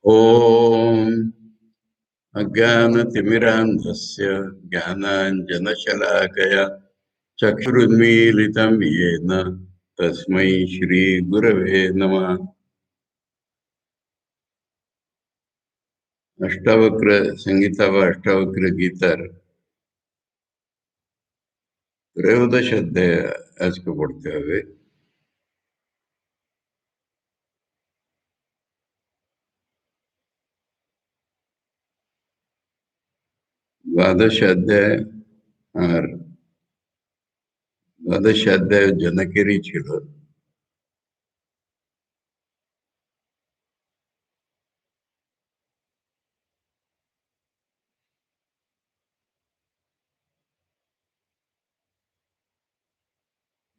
ॐ अज्ञानतिमिरान्धस्य ज्ञानाञ्जनशलाकया चक्षुरुन्मीलितं येन तस्मै श्रीगुरवे नमः। अष्टावक्र संगीता व अष्टावक्र गीतार त्रयोदश अध्याय आज को पढ़ते हुए द्वादश अध्याय और द्वादश अध्याय जनकेरी छिलो।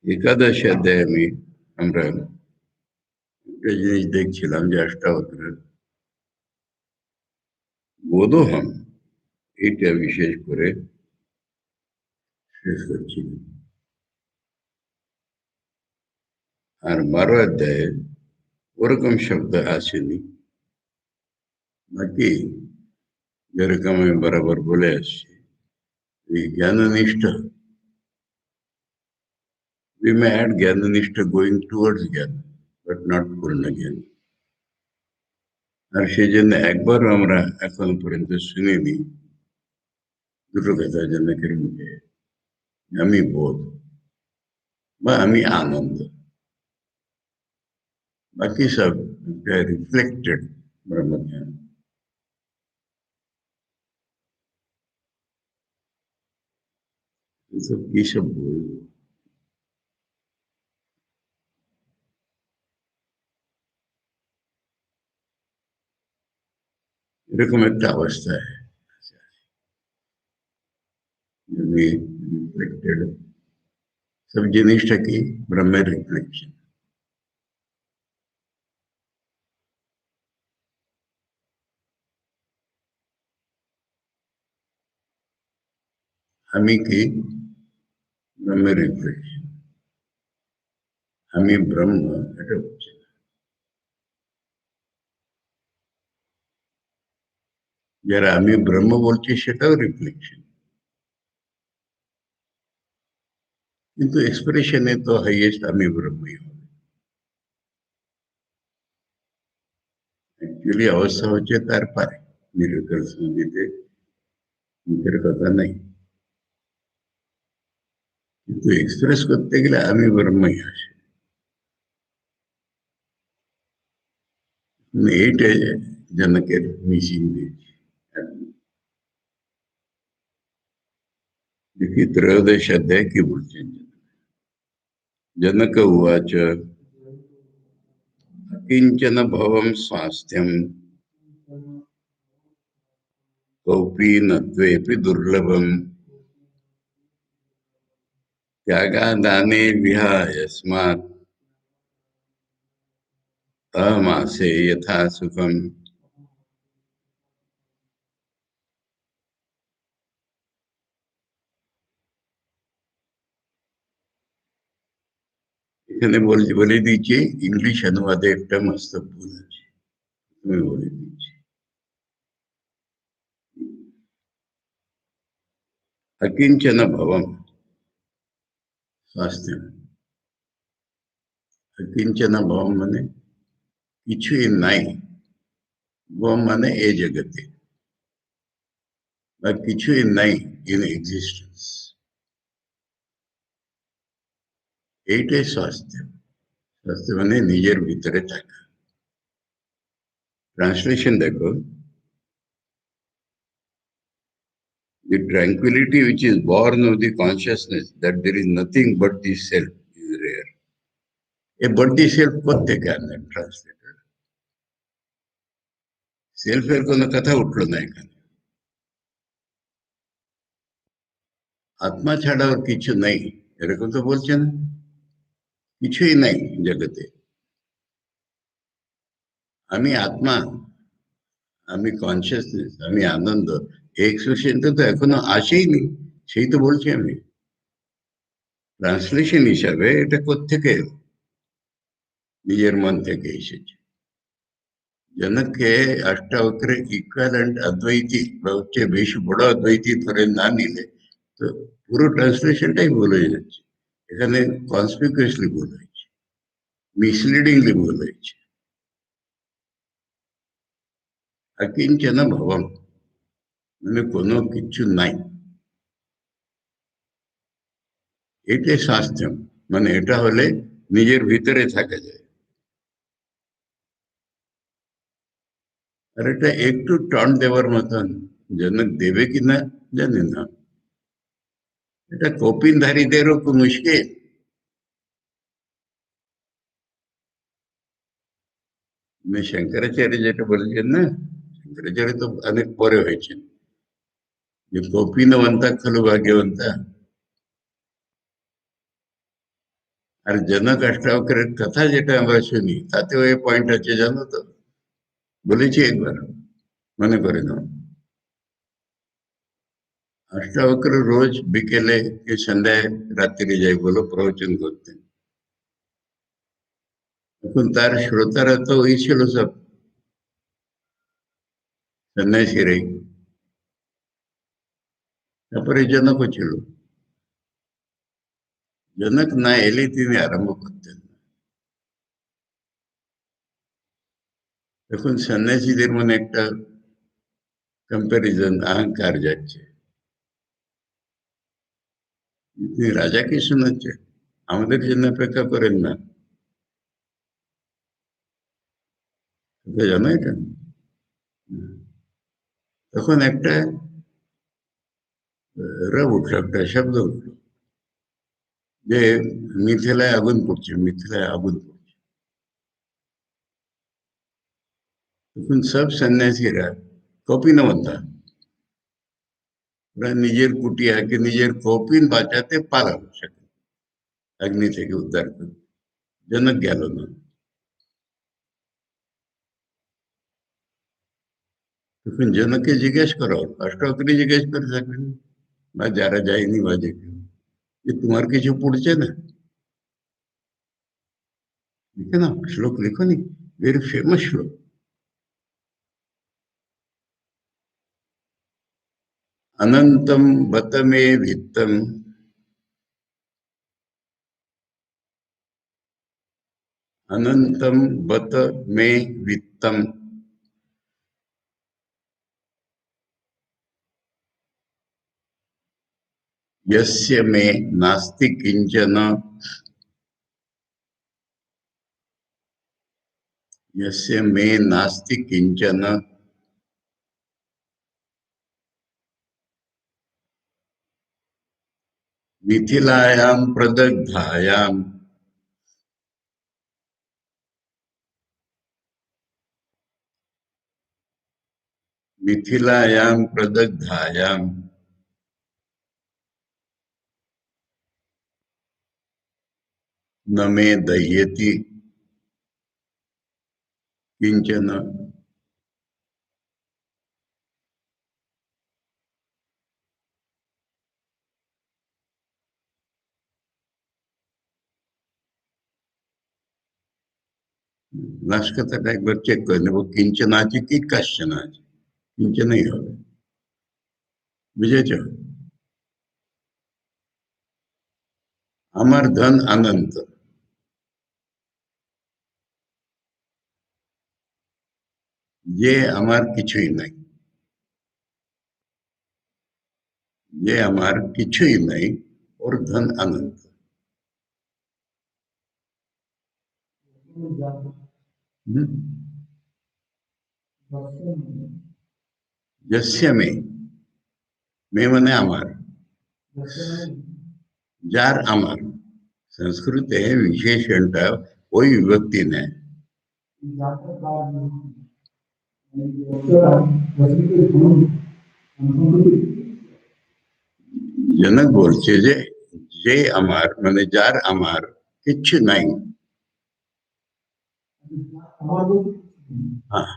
एकादश अध्याय में আমরা একটা জিনিস দেখছিলাম যে অষ্টাবক্রের বোধোহম এইটা বিশেষ করে শেষ করছি। আর 12 অধ্যায়ে ওরকম শব্দ আসেনি। বাকি যেরকম আমি বরাবর বলে আসছি, এই জ্ঞাননিষ্ঠ, we may add জ্ঞাননিষ্ঠ going towards জ্ঞান, but not পূর্ণ জ্ঞান। আর সেই জন্য একবার আমরা এখন পর্যন্ত শুনিনি দুটো কথা জনকের মুখে, আমি বোধ বা আমি আনন্দ, বাকি সব রিফ্লেক্টেড ব্রহ্মজ্ঞান। এসব কি সব বলবো, এরকম একটা অবস্থায় রিফ্লেক্টেড সব জিনিসটা কি ব্রহ্মের রিফ্লেকশন। আমি কি ব্রহ্মের রিফ্লেকশন, আমি ব্রহ্ম, এটা হচ্ছে যারা আমি ব্রহ্ম বলছি সেটাও রিফ্লেকশন, কিন্তু এক্সপ্রেশনে তো হাইয়েস্ট আমি ব্রহ্মই হবে। অ্যাকচুয়ালি অবস্থা হচ্ছে তার পারে, নিরুত্তর সঙ্গীতে মুখের কথা নাই, কিন্তু এক্সপ্রেস করতে গেলে আমি ব্রহ্মই আসে। এইটাই জনকের মিশিং দিয়েছি। দেখি ত্রয়োদশ अध्याय की बोलছেন। जनक उवाच किंचन भवं स्वास्थ्यं कौपी न त्वेपि दुर्लभम् त्यागादाने विहायस्मात् अहमासे यथा सुखम। এখানে বলে দিচ্ছি, ইংলিশ অনুবাদে একটা মস্ত ভুল আছে, আমি বলে দিচ্ছি। अकिंचन भवम स्वास्थ्य, अकिंचन भवम माने কিছুই নাই, ভম মানে এই জগতে, বা কিছুই নাই ইন এক্সিস্টেন্স, এইটাই স্বাস্থ্য। স্বাস্থ্য মানে নিজের ভিতরে থাকা। ট্রান্সলেশন দেখো, the tranquility which is born of the consciousness that there is nothing but the self is rare. A but the self কোত্থেকে আনলেন ট্রান্সলেটর? সেলফের কোনো কথা উঠলো না এখানে। আত্মা ছাড়া আর কিছু নাই এরকম তো বলছে না, কিছুই নাই জগতে। আমি আত্মা, আমি কনসিয়াসনেস, আমি আনন্দ, এই এক্সপ্রেশনটা তো এখনো আসেইনি, সেই তো বলছি আমি। ট্রান্সলেশন হিসাবে এটা কোত্থেকে এলো? নিজের মন থেকে এসেছে। जनक के अष्टावक्र इक्विवेलेंट अद्वैती প্রহচ্ছে বেশ বড় অদ্বৈতী ধরে না নিলে তো পুরো ট্রান্সলেশনটাই ভুল হয়ে যাচ্ছে। এখানে কনসপিকুয়াসলি ভুল হয়েছে, মিসলিডিংলি ভুল হয়েছে। অকিঞ্চন ভবম মানে কোনো কিছু নাই, এটাই শাস্ত্রম। মানে এটা হলে নিজের ভিতরে থাকা যায়। আর এটা একটু টার্ন দেওয়ার মতন জনক দেবে কিনা জানি না। এটা কপিনধারীদেরও খুব মুশকিল। মানে শঙ্করাচার্য যেটা বলেছেন না, শঙ্করাচার্য তো অনেক পরে হয়েছেন, যে কপিনবন্তা খলু ভাগ্যবন্তা। আর জনক অষ্টাবক্রের কথা যেটা আমরা শুনি তাতেও এই পয়েন্ট আছে, জানো তো? বলেছি একবার, মনে করে নাও। অষ্টাবক্র রোজ বিকেলে কি সন্ধ্যায় রাত্রিরে যাই বলো প্রবচন করতেন। এখন তার শ্রোতারা তো ওই ছিল সব সন্ন্যাসীরাই। তারপরে জনকও ছিল। জনক না এলে তিনি আরম্ভ করতেন। এখন সন্ন্যাসীদের মনে একটা কম্প্যারিজন, অহংকার যাচ্ছে। তিনি রাজাকে শোনাচ্ছেন, আমাদের জন্য অপেক্ষা করেন না। এটা জানো এটা? তখন একটা রব উঠলো, একটা শব্দ উঠলো যে মিথিলায় আগুন পড়ছে, মিথিলায় আগুন পড়ছে। তখন সব সন্ন্যাসীরা কপিনবন্তা, ওরা নিজের কুটিয়াকে নিজের কপিন বাঁচাতে পারল সেখানে, অগ্নি থেকে উদ্ধার করে। জনক গেল না। তখন জনককে জিজ্ঞেস করো, অষ্টবক্রী জিজ্ঞেস করে থাকবেন বা যারা যায়নি বা যে কেউ, যে তোমার কিছু পড়ছে না? লিখে নাও, শ্লোক লিখো নি, ভেরি ফেমাস শ্লোক। अनंतम बत मे वित्तम, अनंतम बत मे वित्तम, यस्य मे नास्ति किंचन, यस्य मे नास्ति किंचन, मिथिलायां प्रदग्धायां, मिथिलायां प्रदग्धायां, न मे दह्यति किंचन। লাস্ট কথাটা একবার চেক করে নেবো, কিঞ্চন আছে কি কাশ্চন আছে, কিঞ্চনই হবে। বুঝেছ? আমার ধন অনন্ত, যে আমার কিছুই নাই, যে আমার কিছুই নাই, ওর ধন অনন্ত। हम्म? यस्य में মানে আমার, যার আমার। সংস্কৃতে বিশেষণটা ওই বিভক্তি নেয়। জনক বলছে যে যে আমার মানে যার আমার কিচ্ছু নাই। হ্যাঁ,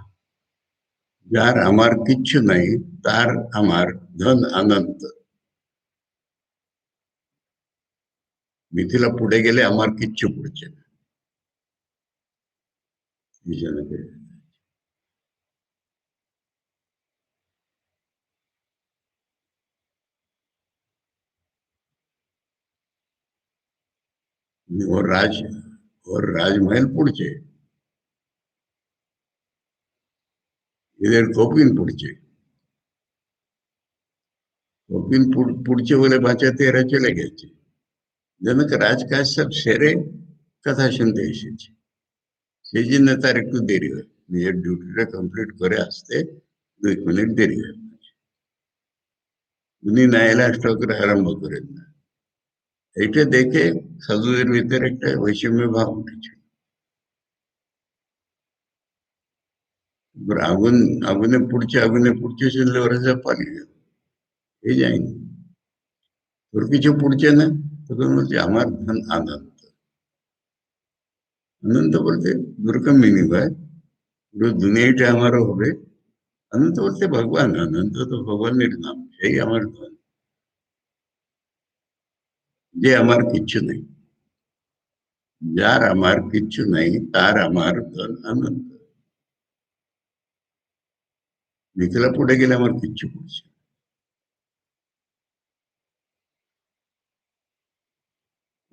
যার আমার কিচ্ছু নাই, তার আমার ধন অনন্ত। মিথিলা পুড়ে গেলে আমার কিচ্ছু পড়ছে না। এই জনকের और राजमहल पुढचे, इधर कोपिन पुढचे, कोपिन पुढचे बोले 5-13 चले गए। जनक राजकाज सब सेरे कथा शुनते एसेছে, সেই জন্য তার একটু দেরি হয়, নিজের ডিউটিটা কমপ্লিট করে আসতে 2 মিনিট দেরি হয়। উনি না এলে অষ্টকের আরম্ভ করেন না। এইটা দেখে সাধুদের ভিতরে একটা বৈষম্য ভাব উঠেছিল। আগুন আগুনে পুড়ছে শুনলে ওরা সব পালিয়ে গেল, এই যায়নি। তোর কিছু পুড়ছে না, তখন বলছে আমার ধন আনন্দ। আনন্দ বলতে দুরকম মিনিং হয়, পুরো দুনিয়াটা আমারও হবে। আনন্দ বলতে ভগবান, আনন্দ তো ভগবানের নাম, সেই আমার ধন, যে আমার কিচ্ছু নেই। যার আমার কিচ্ছু নাই তার আমার ধন আনন্দ। বিকেলা পড়ে গেলে আমার কিচ্ছু পড়ছে।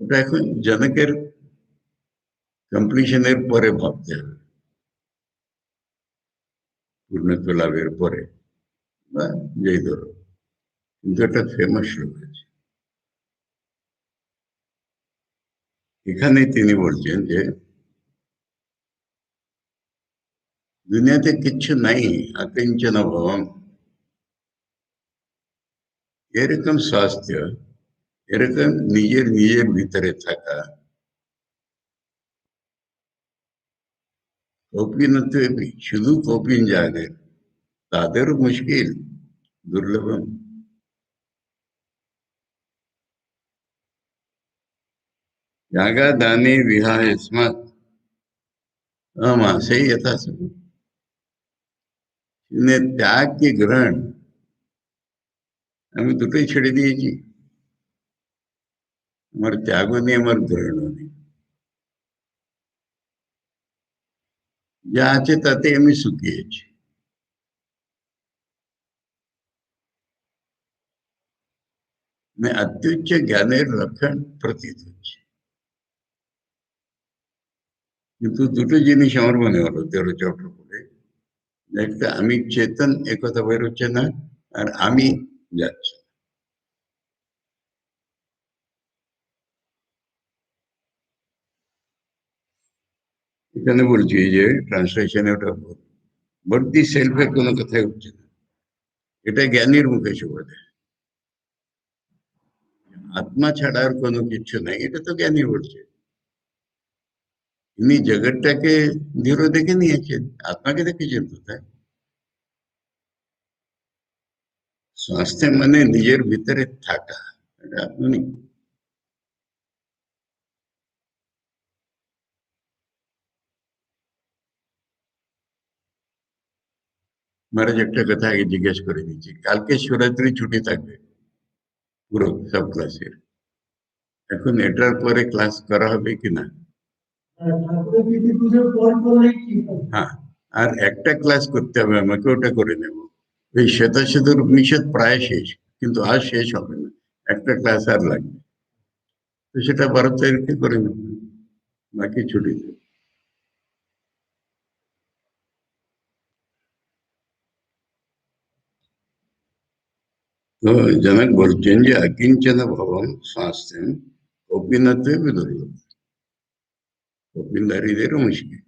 ওটা এখন জনকের কমপ্লিশনের পরে ভাবতে হবে, পূর্ণত্ব লাভের পরে, বা যেই ধরো। কিন্তু একটা ফেমাস লোক আছে, এখানে তিনি বলছেন যে দুনিয়াতে কিচ্ছু নাই, অকিঞ্চন ভবম। এরকম স্বাস্থ্য, এরকম নিজের নিজের ভিতরে থাকা, কৌপিনত্বে শুধু কৌপিন যাদের, তাদেরও মুশকিল, দুর্লভম। जागा दाने विहाय स्मत् मासे यथासु। ত্যাগ কি গ্রহণ, আমি দুটোই ছেড়ে দিয়েছি। আমার ত্যাগও নেই, আমার গ্রহণও নেই। যা আছে তাতে আমি সুখী আছি। অত্যুচ্চ জ্ঞানের লক্ষণ প্রতীত হচ্ছে। কিন্তু দুটো জিনিস আমার মনে হলো 13 চ্যাপ্টার পড়ে, একটা আমি চেতন, একথা বেরোচ্ছে না, আর আমি যাচ্ছি। এখানে বলছি যে ট্রান্সলেশনে ওটা ভর্তি সেলফে কোনো কথাই উঠছে না, এটা জ্ঞানীর মুখে শোভা দেয়। আত্মা ছাড়া আর কোনো কিছু নাই, এটা তো জ্ঞানী বলছে। ইনি জগৎটাকে দৃঢ় দেখে নিয়েছেন, আত্মাকে দেখেছেন কোথায়? স্বাস্থ্য মানে নিজের ভিতরে থাকা, এটা আপনি। মহারাজ একটা কথা আগে জিজ্ঞেস করে দিচ্ছি, কালকে শিবরাত্রি ছুটি থাকবে পুরো সব ক্লাসের, এখন এটার পরে ক্লাস করা হবে কিনা? হ্যাঁ, আর একটা ক্লাস করতে হবে আমাকে, ওটা করে নেব। এই শ্বেতাশ্বতর উপনিষদ প্রায় শেষ, কিন্তু আজ শেষ হবে না, একটা ক্লাস আর লাগবে। তো সেটা 12 তারিখে করে নেব, বাকি ছুটি দেব। তো জনক বলছেন যে অকিঞ্চন ভবম স্বাস্থ্যম কপিনত্বে বিদুর্লভ, কপিনদারীদেরও মুশকিল।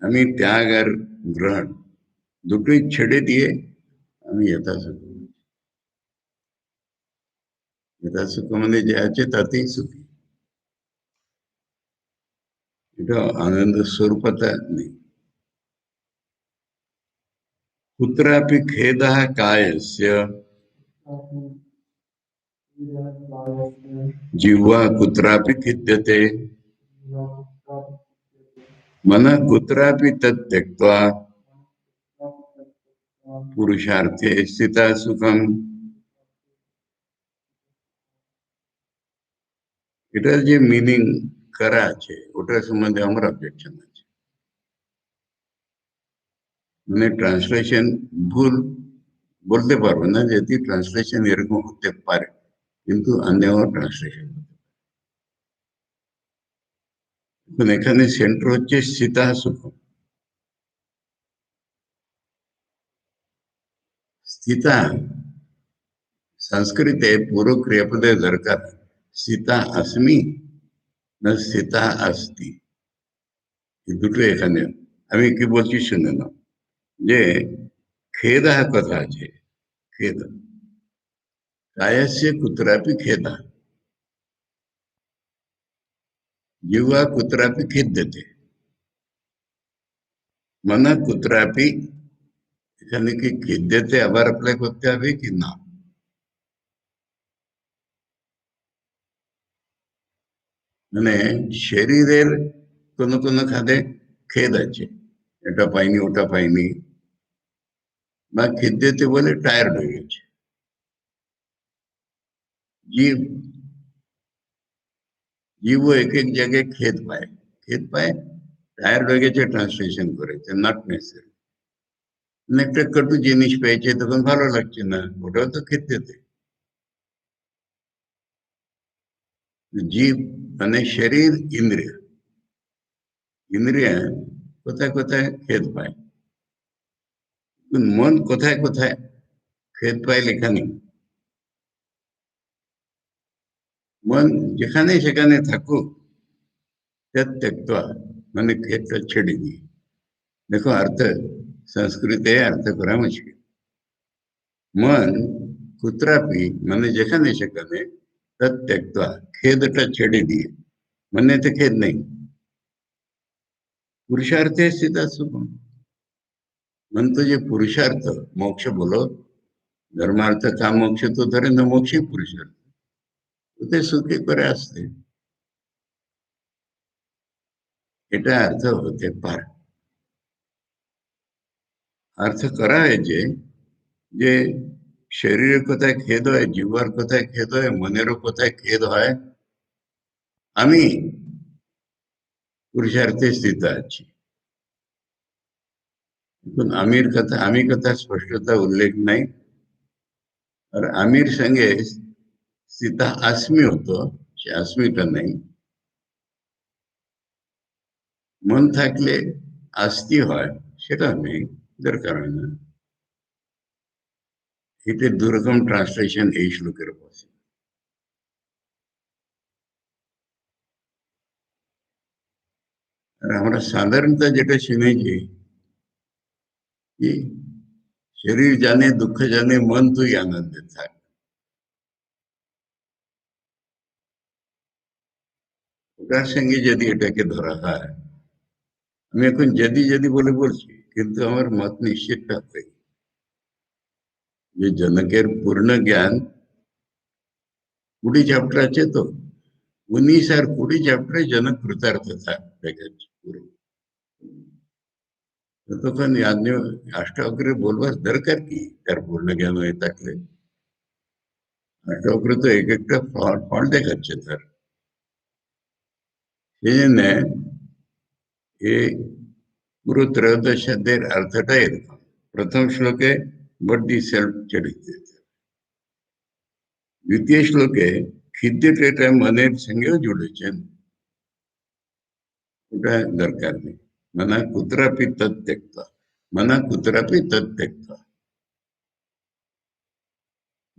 আমি ত্যাগ আর গ্রহণ দুটোই ছেড়ে দিয়ে আমি যথাসুখ, যথাসুখ মানে যে আছে তাতেই সুখী। এটা আনন্দ স্বরূপতা নেই। कुत्रापि खेदः कायस्य जिह्वा कुत्रापि खिद्यते मनः कुत्रापि तत् त्यक्त्वा পুরুষার্থে স্থিতা সুখম। এটার যে মিনিং করা আছে ওটার সম্বন্ধে আমার অবজেকশন আছে। মানে ট্রান্সলেশন ভুল বলতে পারবো না, যদি ট্রান্সলেশন এরকম হতে পারে, কিন্তু अन्य ট্রান্সলেশন। এখন এখানে সেন্টার হচ্ছে সীতা সুখম। স্থিতা সংস্কৃতে পুরো ক্রিয়াপদের দরকার সীতা अस्मि না সীতা अस्ति, এই দুটো এখানে। আমি কি বলছি শুনে নাও, যে खेद কথা আছে, खेद कायस्य कुत्रापि खेदः, जीवा कुत्रापि खेद्यते, मन कुत्रापि, এখানে কি খেদ্যতে আবার অ্যাপ্লাই করতে হবে কি না? মানে শরীরের কোন কোন খাদে খেদ আছে, এটা পাইনি ওটা পাইনি, বা খেদ্যতে বলে টায়ার্ড হয়ে গেছে। জীব জীবও এক এক জায়গায় খেদ পায়, খেদ পায়, টায়ার্ড হয়ে গেছে ট্রান্সলেশন করেছে, নট নেসেসারি। একটা কটু জিনিস পেয়েছে তখন ভালো লাগছে না, ওটাও তো খেদ্যতে। জীব মানে শরীর, ইন্দ্রিয়, ইন্দ্রিয় কোথায় কোথায় খেদ পায়, মন কোথায় কোথায় খেদ পায় লেখা নেই। মন যেখানে সেখানে থাকুক, त्यक्त्वा মানে খেদটা ছেড়ে দিয়ে। দেখো अर्थ, संस्कृत है अर्थ करा मुश्किल। मन कुत्रापि মানে যেখানে সেখানে, त्यक्त्वा खेदটা ছেড়ে দিয়ে, মানে তো खेद नहीं, पुरुषार्थ है सीधा सुगम। म्हणतो जे पुरुषार्थ, मोक्ष बोलो, धर्मार्थ काम मोक्ष तो धरे न, मोक्ष पुरुषार्थ, ते सुखी করে আসতে, এটা अर्थ হতে পারে। अर्थ করা হয়েছে যে শরীরের কোথায় খেদ হয়, জিহ্বার কোথায় খেদ হয়, মনেরও কোথায় খেদ হয়, আমি পুরুষার্থে স্থিত আছি। এখন আমির কথা, আমি কথা স্পষ্টতা উল্লেখ নাই, আর আমির সঙ্গে স্থিতা अस्मि হতো, সে अस्मिটা নাই। মন থাকলে আস্তি হয়, সেটা নেই, দরকার হয় না। এটা দুরকম ট্রান্সলেশন এই শ্লোকের পাশে। আর আমরা সাধারণত যেটা শুনেছি, কি শরীর জানে দুঃখ জানে, মন তুই আনন্দে থাক। ওটার সঙ্গে যদি এটাকে ধরা হয়, আমি এখন যদি যদি বলে বলছি, কিন্তু আমার মত নিশ্চিতটা হয়ে, যে জনকের পূর্ণ জ্ঞান 20 চ্যাপ্টার আছে তো, 19 আর 20 চ্যাপ্টারে জনক কৃতার্থ দেখাচ্ছে পুরো। ততক্ষণ অষ্টাবক্রে বলবার দরকার কি, তার পূর্ণ জ্ঞান হয়ে থাকলে? অষ্টাবক্র তো এক একটা ফল দেখাচ্ছে তার। সেই জন্য এই পুরো ত্রয়োদশ অধ্যায়ের অর্থটা এরকম। প্রথম শ্লোকে বড্ডি সেলফ চরিত্র, দ্বিতীয় শ্লোকে খিদ্যটা মনের সঙ্গেও জুড়েছেন, ওটা দরকার নেই। মনা কুত্রাপি তৎত্যক্তা, মনা কুত্রাপি তৎত্যক্তা,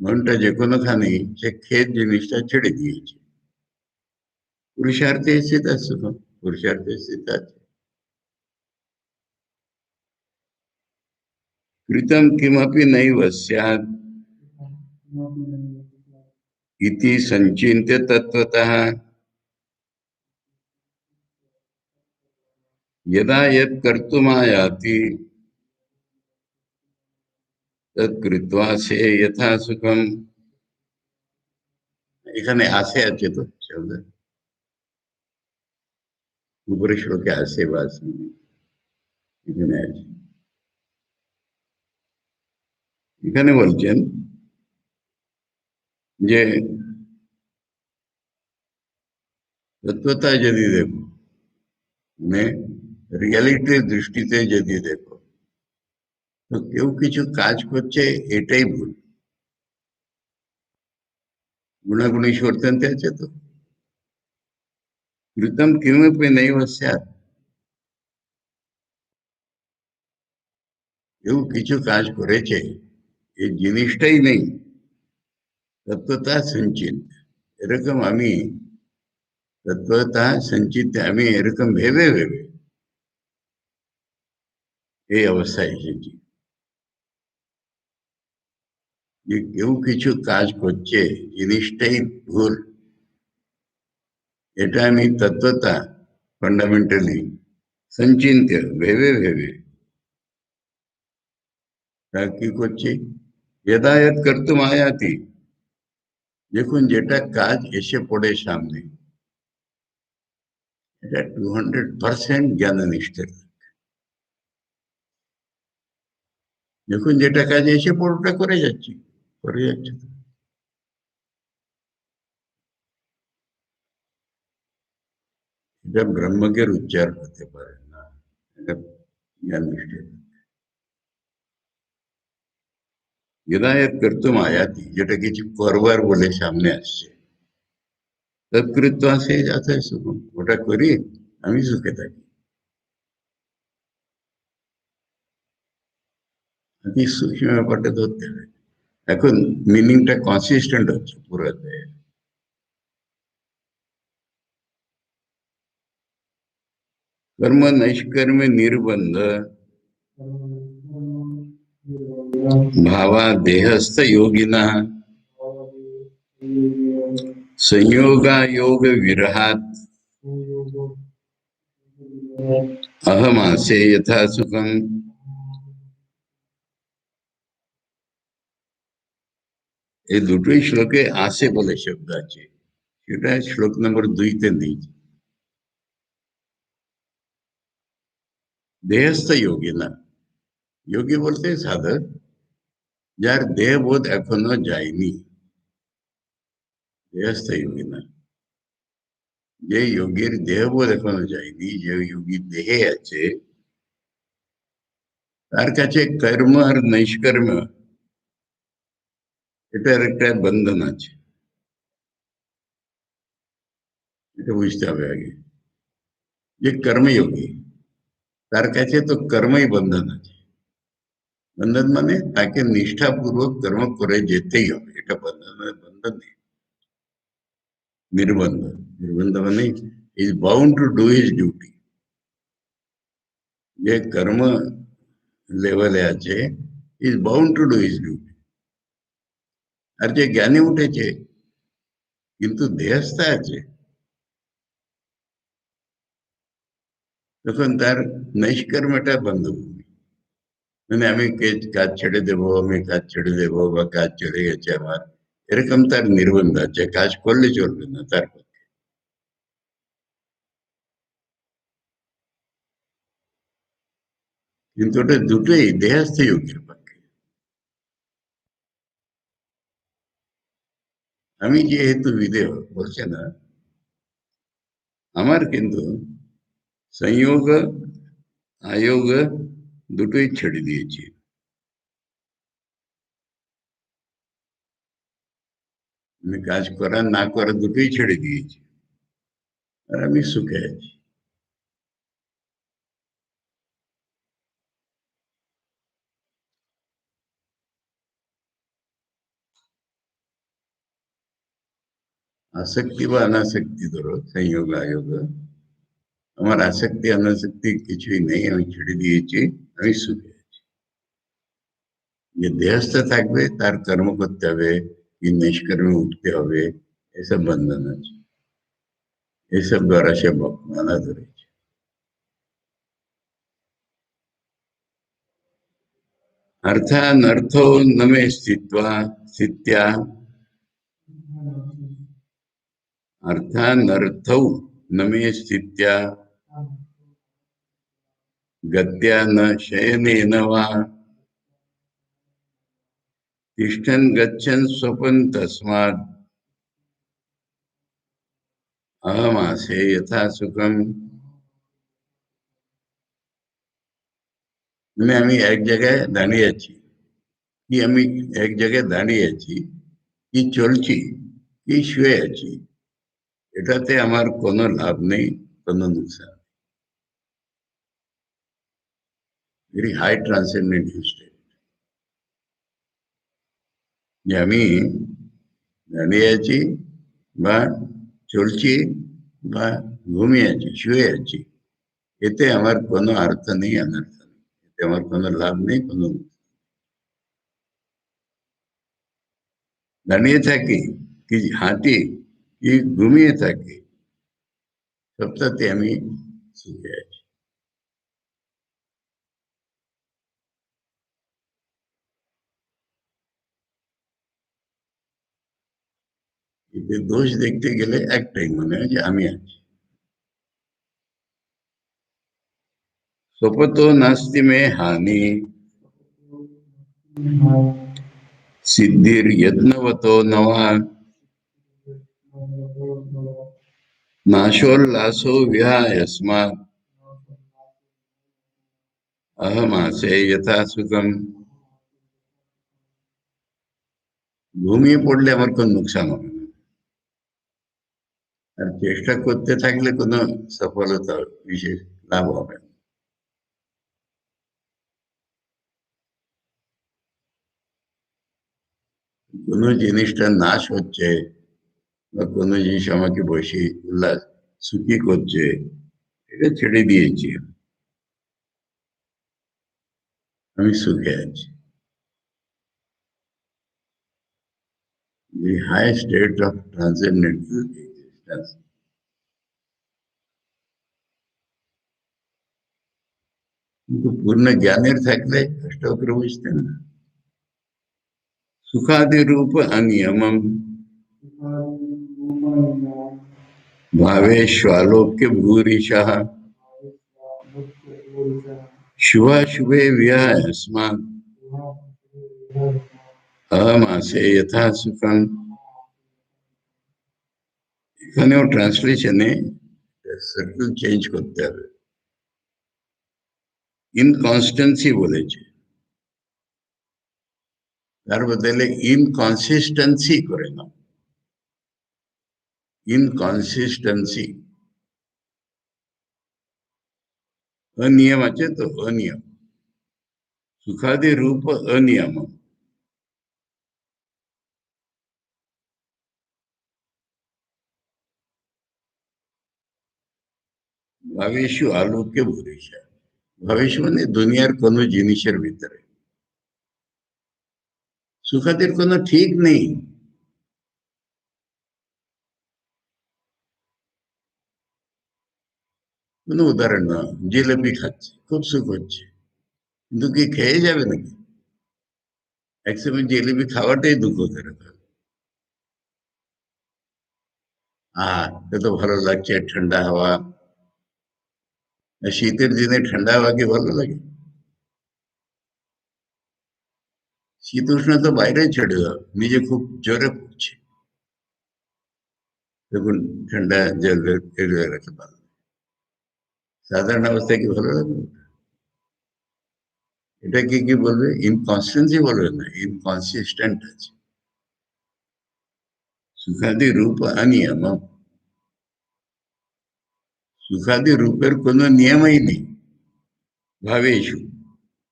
মনটা যে কোনোখানেই সে খেদ জিনিসটা ছেড়ে দিয়েছে। পুরুষার্থে স্থিতা সুখম, পুরুষার্থে স্থিত আছে। कृतं किमपि नैव स्यात् इति संचिन्त्य तत्त्वतः यदा यत् कर्तुमायाति तत् कृत्वा से यथा सुखम। এখানে আসে আছে তো শব্দ, উপরে শ্লোকে আসে বা আসে, এখানে আছে। এখানে বলছেন যে তত্ত্বতা যদি দেখো, মানে রিয়ালিটির দৃষ্টিতে যদি দেখো, তো কেউ কিছু কাজ করছে এটাই ভুল, गुणागुणेश्वर त्याच्यात कृतम किमपि नैव स्यात् એવું কিছু কাজ করেছে এই জিনিসটাই নেই তত্ত্বতা সঞ্চিত এরকম আমি তত্ত্বতা সঞ্চিত আমি এরকম ভেবে ভেবে এই অবস্থায় এসেছি যে কেউ কিছু কাজ করছে জিনিসটাই ভুল এটা আমি তত্ত্বতা ফান্ডামেন্টালি সঞ্চিন্ত ভেবে ভেবে তা কি করছি হেদায়ত করতুম আয়াতি দেখুন যেটা কাজ এসে পড়ে সামনে এটা 200% জ্ঞাননিষ্ঠের দেখুন যেটা কাজ এসে পড়ে ওটা করে যাচ্ছি করে যাচ্ছে এটা ব্রহ্মজ্ঞের উচ্চার হতে পারে না এটা জ্ঞাননিষ্ঠের হিদায়ত করতুম আয়াতি যেটা কিছু করবার বলে সামনে আসছে তৎকৃত্বা সে যাতে সুখম ওটা করি আমি সুখে থাকি অতি সূক্ষ্ম ব্যাপারটা ধরতে হবে এখন মিনিংটা কনসিস্টেন্ট হচ্ছে পুরোতে कर्म नैष्कर्म निर्बंध भावा देहस्थ योगिना संयोगा योग विरहात अहमासे यथा सुखम এই দুটোই শ্লোকে আসে বলে শব্দ আছে সেটা শ্লোক নম্বর 2-তে নেই দেহস্থ যোগী না যোগী বলতে সাধক যার দেহবোধ এখনো যায়নি দেহস্থ যোগী না যে যোগীর দেহবোধ এখনো যায়নি যে যোগী দেহে আছে তার কাছে কর্ম আর নৈষ্কর্ম এটার একটা বন্ধন আছে এটা বুঝতে হবে আগে যে কর্মযোগী তার কাছে তো কর্মই বন্ধন আছে বন্ধন মানে তাকে নিষ্ঠাপূর্বক কর্ম করে যেতেই হবে এটা বন্ধন বন্ধন নেই নির্বন্ধ নির্বন্ধ মানে is bound to do his duty যে কর্ম লেভেলে আছে is bound to do his duty আর যে জ্ঞানে উঠেছে কিন্তু দেহস্থ আছে তখন তার নৈষ্কর্মটা বন্ধ মানে আমি কাজ ছেড়ে দেবো আমি কাজ ছেড়ে দেবো বা কাজ চলে গেছে আমার এরকম তার নির্বন্ধ আছে কাজ করলে চলবে না তার কিন্তু ওটা দুটোই দেহস্থ যোগের পক্ষে আমি যেহেতু বিদেহ বলছে না আমার কিন্তু সংযোগ আয়োগ দুটোই ছেড়ে দিয়েছি আমি কাজ করা না করা দুটোই ছেড়ে দিয়েছি আর আমি সুখে আছি আসক্তি বা অনাসক্তি ধরো সংযোগ আয়োগ আমার আসক্তি অনাসক্তি কিছুই নেই আমি ছেড়ে দিয়েছি আমি সুখে যে দেহস্থ থাকবে তার কর্ম করতে হবে কি নিষ্কর্মে উঠতে হবে এসব বন্ধন আছে এসব দ্বারা সে মানা ধরেছে अर्थानर्थो न मे स्थित्वा स्थित्या अर्थानर्थौ न मे स्थित्या गत्या न शयनेन वा तिष्ठन् गच्छन् स्वपन् तस्मात् अहमासे यथा सुखम মানে আমি এক জায়গায় দাঁড়িয়ে আছি কি আমি এক জায়গায় দাঁড়িয়ে আছি কি চলছি কি শুয়ে আছি, এটাতে আমার কোনো লাভ নেই, কোনো নুকসান। ভেরি হাই ট্রান্সেন্ডেন্টাল স্টেট, যে আমি দাঁড়িয়ে আছি বা চলছি বা ঘুমিয়ে আছি, শুয়ে আছি, এতে আমার কোনো অর্থ নেই, অনর্থ নেই, এতে আমার কোনো লাভ নেই, কোনো দাঁড়িয়ে থাকি কি হাঁটি কি ঘুমিয়ে থাকি, সবটাতে আমি সুখে আছি। এতে দোষ দেখতে গেলে একটাই মনে হয় যে আমি আছি। स्वपतो नास्ति में हानि, सिद्धिर्यत्नवतो नवा, नाशोल्लासो विहायस्मात्, अहमासे यथा सुखम। ঘুমিয়ে পড়লে আমার কোন নুকসান হবে না, আর চেষ্টা করতে থাকলে কোনো সফলতা বিশেষ লাভ হবে না। কোনো জিনিসটা নাশ হচ্ছে বা কোনো জিনিস আমাকে বসে উল্লাস সুখী করছে, এটা ছেড়ে দিয়েছি, আমি সুখে আছি। The high state of transcendental existence. কিন্তু পূর্ণ জ্ঞানের থাকলে কষ্ট করে বুঝতেন না। सुखादि रूप अनियमम भावेश्वालोक्य भूरिशः शुभाशुभे विहायस्मात् अहमासे यथा सुखम। এখানেও ট্রান্সলেশনে সার্কেল চেঞ্জ করতে হবে, ইনকনস্টেন্সি বলেছে, তার বদলে ইনকনসিস্টেন্সি করে নাও। ইনকনসিস্টেন্সি, অনিয়ম আছে তো, অনিয়ম, সুখাদি রূপ অনিয়ম, ভাবেশু আলোকে ভরিষা। ভবিষ্য মানে দুনিয়ার কোনো জিনিসের ভিতরে সুখাদের কোনো ঠিক নেই। কোনো উদাহরণ না, জিলেপি খাচ্ছে খুব সুখ হচ্ছে, কিন্তু কি খেয়ে যাবে নাকি? একসময় জিলেপি খাওয়াটাই দুঃখ করে দেবে। এত ভালো লাগছে ঠান্ডা হাওয়া, শীতের দিনে ঠান্ডা হাওয়া কি ভালো লাগে? শীত উষ্ণ তো বাইরে ছেড়ে দাও, নিজে খুব জোরে পড়ছে, দেখুন ঠান্ডা জল এড়িয়ে রাখতে পারো, সাধারণ অবস্থায় কি ভালো লাগবে? এটাকে কি বলবে? ইনকনস্টেন্সি বলবে না, ইনকনসিস্টেন্ট আছে। সুখাদি রূপ অনিয়ম, সুখাদি রূপের কোনো নিয়মই নেই। ভাবেশু,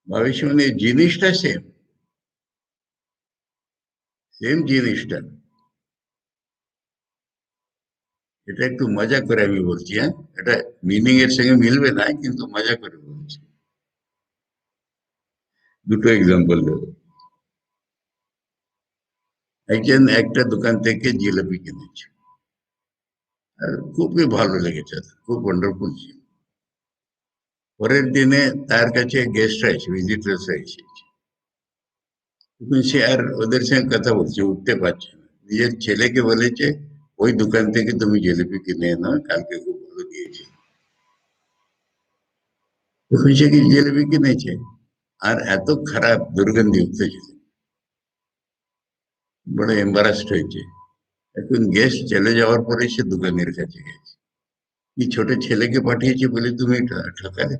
ভাবেশু মানে জিনিসটা সেম, সেম জিনিসটা। এটা একটু মজা করে আমি বলছি, হ্যাঁ, এটা মিনিং এর সঙ্গে মিলবে না, কিন্তু মজা করে বলছি। দুটো এক্সাম্পল দেবো। একজন একটা দোকান থেকে জিলাপি কিনেছে, আর খুবই ভালো লেগেছে, খুব ওয়ান্ডারফুল ছিল। পরের দিনে তার কাছে গেস্টরা এসে, ভিজিটার্সরা এসেছে, তখন সে আর ওদের সঙ্গে কথা বলছে, উঠতে পারছে না, নিজের ছেলেকে বলেছে ওই দোকান থেকে তুমি জিলিপি কিনে এনো, কালকে খুব ভালো দিয়েছে। তখন সে কি জিলিপি কিনেছে, আর এত খারাপ দুর্গন্ধিযুক্ত ছিল, বড় এম্বারাসড হয়েছে। এখন গেস্ট চলে যাওয়ার পরে সে দোকানের কাছে গেছে, কি ছোট ছেলেকে পাঠিয়েছে বলে তুমি ঠকালে,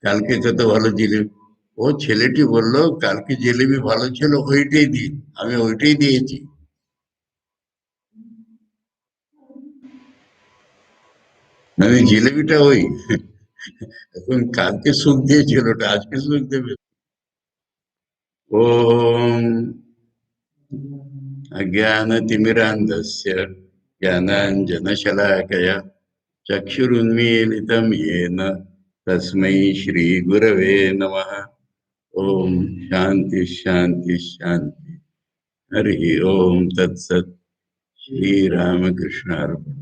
কালকে কত ভালো জিলিপি। ও ছেলেটি বলল কালকে জিলিপি ভালো ছিল, ওইটাই দিন, আমি ওইটাই দিয়েছি। আমি জিলেবিটা ওই এখন কালকে সুখ দিয়েছিল ওটা আজকে সুখ দেবে। ওম अज्ञानतिमिरान्धस्य ज्ञानाञ्जनशलाकया चक्षुरुन्मीलितं येन तस्मै श्रीगुरवे नमः। ओम शांति शांति शांति। हरि ओम तत्सत। श्री रामकृष्ण अर्पण।